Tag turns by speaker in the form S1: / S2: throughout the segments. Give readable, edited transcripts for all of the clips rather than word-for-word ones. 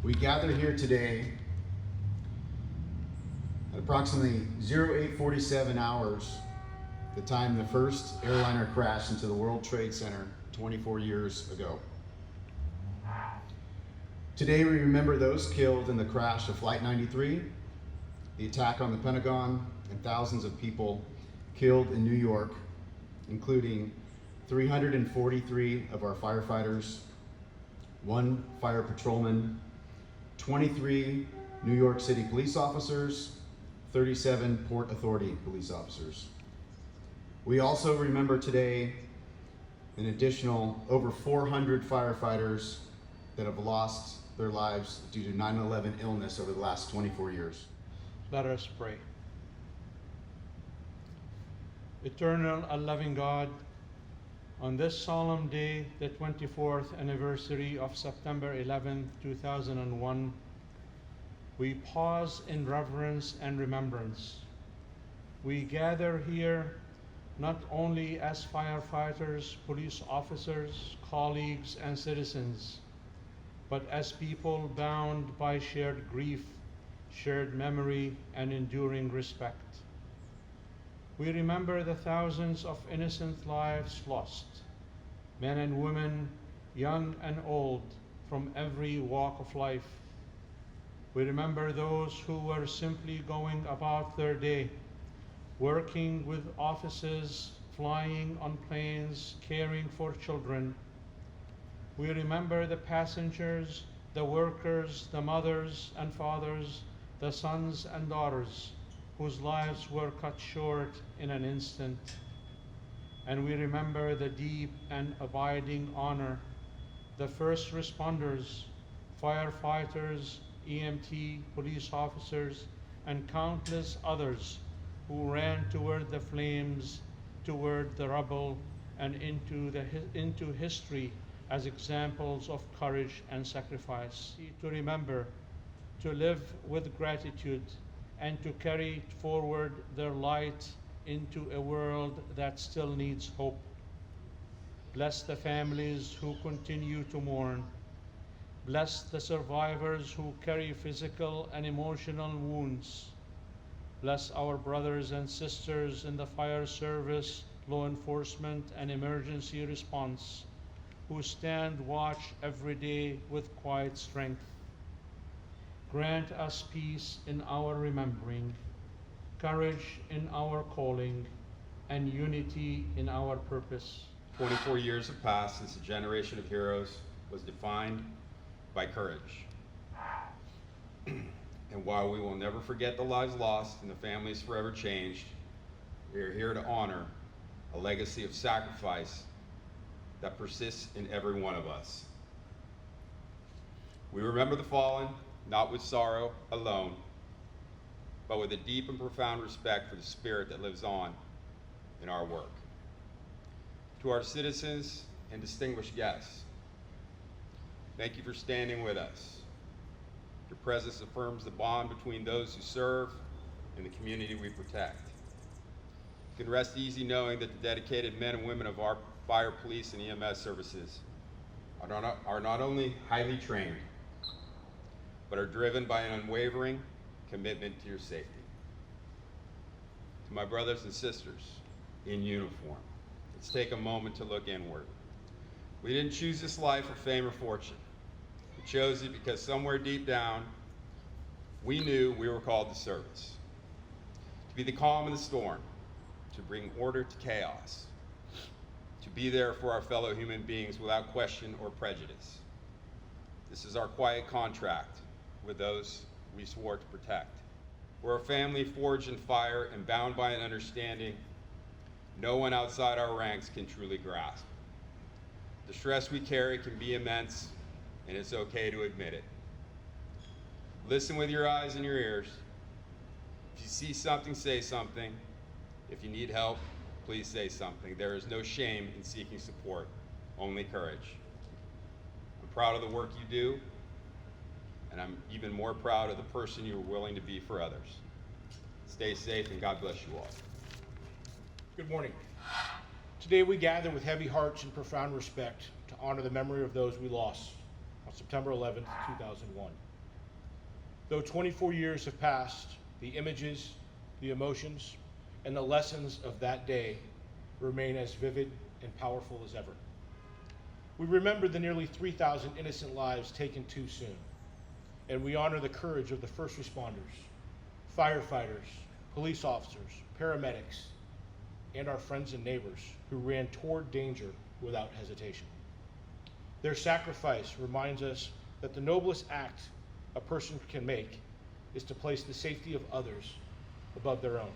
S1: We gather here today at approximately 0847 hours, the time the first airliner crashed into the World Trade Center 24 years ago. Today we remember those killed in the crash of Flight 93, the attack on the Pentagon, and thousands of people killed in New York, including 343 of our firefighters, 1 fire patrolman, 23 New York City police officers, 37 Port Authority police officers. We also remember today an additional over 400 firefighters that have lost their lives due to 9/11 illness over the last 24 years.
S2: Let us pray. Eternal and loving God, on this solemn day, the 24th anniversary of September 11, 2001, we pause in reverence and remembrance. We gather here not only as firefighters, police officers, colleagues, and citizens, but as people bound by shared grief, shared memory, and enduring respect. We remember the thousands of innocent lives lost, men and women, young and old, from every walk of life. We remember those who were simply going about their day, working with offices, flying on planes, caring for children. We remember the passengers, the workers, the mothers and fathers, the sons and daughters whose lives were cut short in an instant. And we remember the deep and abiding honor the first responders, firefighters, EMT, police officers, and countless others who ran toward the flames, toward the rubble, and into history as examples of courage and sacrifice. To remember, to live with gratitude, and to carry forward their light into a world that still needs hope. Bless the families who continue to mourn. Bless the survivors who carry physical and emotional wounds. Bless our brothers and sisters in the fire service, law enforcement, and emergency response who stand watch every day with quiet strength. Grant us peace in our remembering, courage in our calling, and unity in our purpose.
S3: 24 years have passed since a generation of heroes was defined by courage. And while we will never forget the lives lost and the families forever changed, we are here to honor a legacy of sacrifice that persists in every one of us. We remember the fallen, not with sorrow alone, but with a deep and profound respect for the spirit that lives on in our work. To our citizens and distinguished guests, thank you for standing with us. Your presence affirms the bond between those who serve and the community we protect. You can rest easy knowing that the dedicated men and women of our fire, police, and EMS services are not only highly trained, but are driven by an unwavering commitment to your safety. To my brothers and sisters in uniform, let's take a moment to look inward. We didn't choose this life for fame or fortune. We chose it because somewhere deep down, we knew we were called to service. To be the calm in the storm, to bring order to chaos, to be there for our fellow human beings without question or prejudice. This is our quiet contract with those we swore to protect. We're a family forged in fire and bound by an understanding no one outside our ranks can truly grasp. The stress we carry can be immense, and it's okay to admit it. Listen with your eyes and your ears. If you see something, say something. If you need help, please say something. There is no shame in seeking support, only courage. I'm proud of the work you do, and I'm even more proud of the person you are willing to be for others. Stay safe, and God bless you all.
S4: Good morning. Today we gather with heavy hearts and profound respect to honor the memory of those we lost on September 11th, 2001. Though 24 years have passed, the images, the emotions, and the lessons of that day remain as vivid and powerful as ever. We remember the nearly 3,000 innocent lives taken too soon, and we honor the courage of the first responders, firefighters, police officers, paramedics, and our friends and neighbors who ran toward danger without hesitation. Their sacrifice reminds us that the noblest act a person can make is to place the safety of others above their own.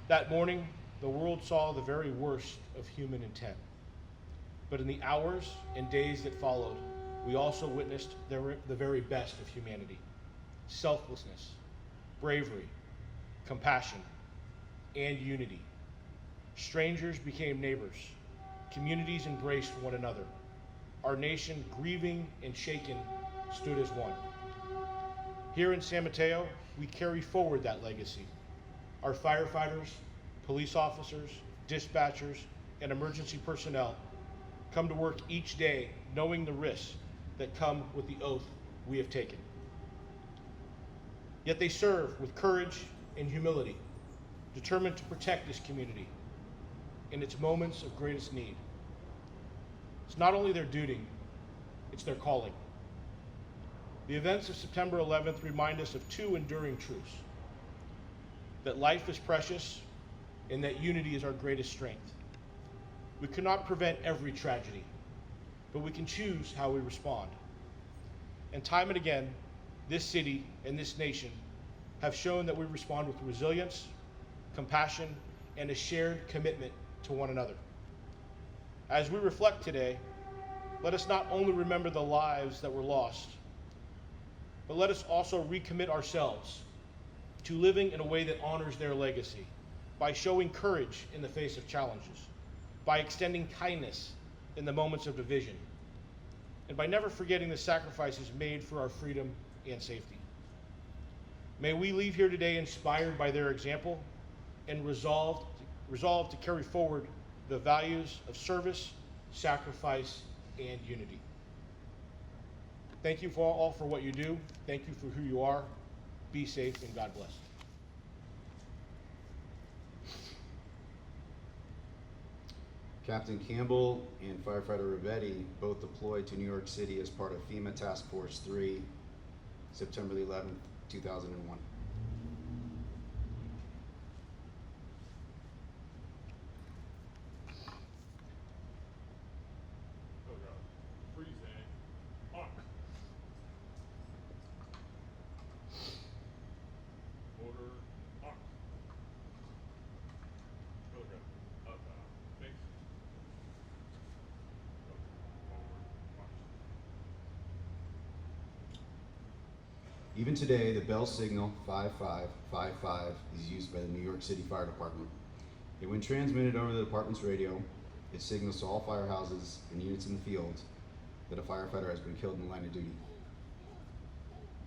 S4: That morning, the world saw the very worst of human intent. But in the hours and days that followed, we also witnessed the very best of humanity: selflessness, bravery, compassion, and unity. Strangers became neighbors. Communities embraced one another. Our nation, grieving and shaken, stood as one. Here in San Mateo, we carry forward that legacy. Our firefighters, police officers, dispatchers, and emergency personnel come to work each day knowing the risks that come with the oath we have taken. Yet they serve with courage and humility, determined to protect this community in its moments of greatest need. It's not only their duty, it's their calling. The events of September 11th remind us of two enduring truths: that life is precious and that unity is our greatest strength. We cannot prevent every tragedy, but we can choose how we respond. And time and again, this city and this nation have shown that we respond with resilience, compassion, and a shared commitment to one another. As we reflect today, let us not only remember the lives that were lost, but let us also recommit ourselves to living in a way that honors their legacy, by showing courage in the face of challenges, by extending kindness in the moments of division, and by never forgetting the sacrifices made for our freedom and safety. May we leave here today inspired by their example and resolved to carry forward the values of service, sacrifice, and unity. Thank you all for what you do. Thank you for who you are. Be safe, and God bless.
S1: Captain Campbell and firefighter Rivetti both deployed to New York City as part of FEMA Task Force 3, September the 11th, 2001. Even today, the bell signal 5555 is used by the New York City Fire Department. And when transmitted over the department's radio, it signals to all firehouses and units in the field that a firefighter has been killed in the line of duty.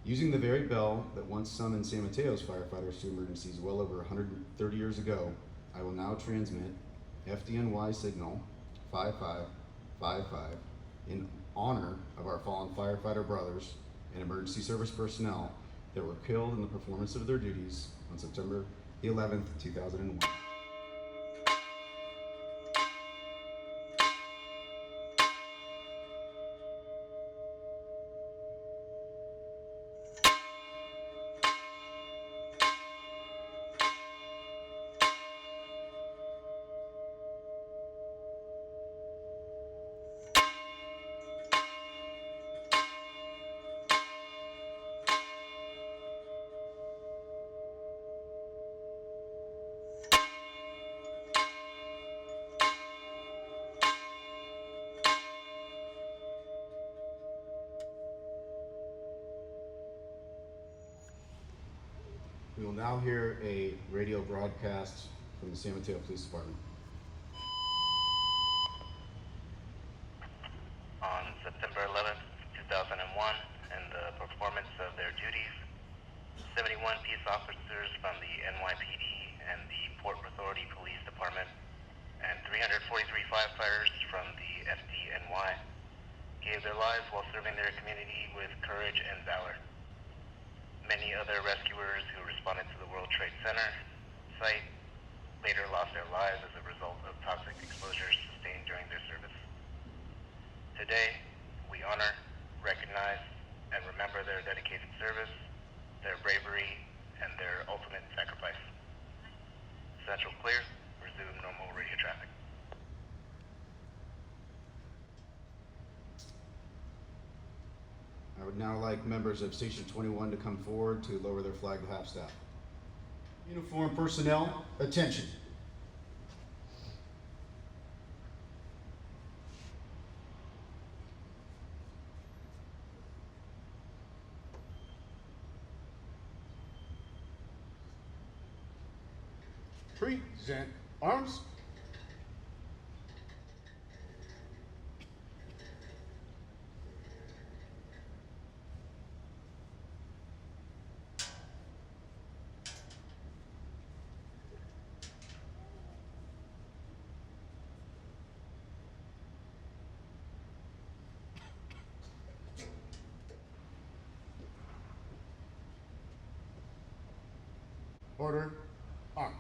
S1: Using the very bell that once summoned San Mateo's firefighters to emergencies well over 130 years ago, I will now transmit FDNY signal 5555 in honor of our fallen firefighter brothers and emergency service personnel that were killed in the performance of their duties on September the 11th, 2001. We will now hear a radio broadcast from the San Mateo Police Department.
S5: On September 11th, 2001, in the performance of their duties, 71 peace officers from the NYPD and the Port Authority Police Department and 343 firefighters from the FDNY gave their lives while serving their community with courage and valor. many other rescuers who responded to the World Trade Center site later lost their lives as a result of toxic exposures sustained during their service. Today, we honor, recognize, and remember their dedicated service, their bravery, and their ultimate sacrifice. Central clear. Resume normal radio traffic.
S1: I would now like members of Station 21 to come forward to lower their flag to half-staff. Uniform personnel, attention. Present arms. Order, arms.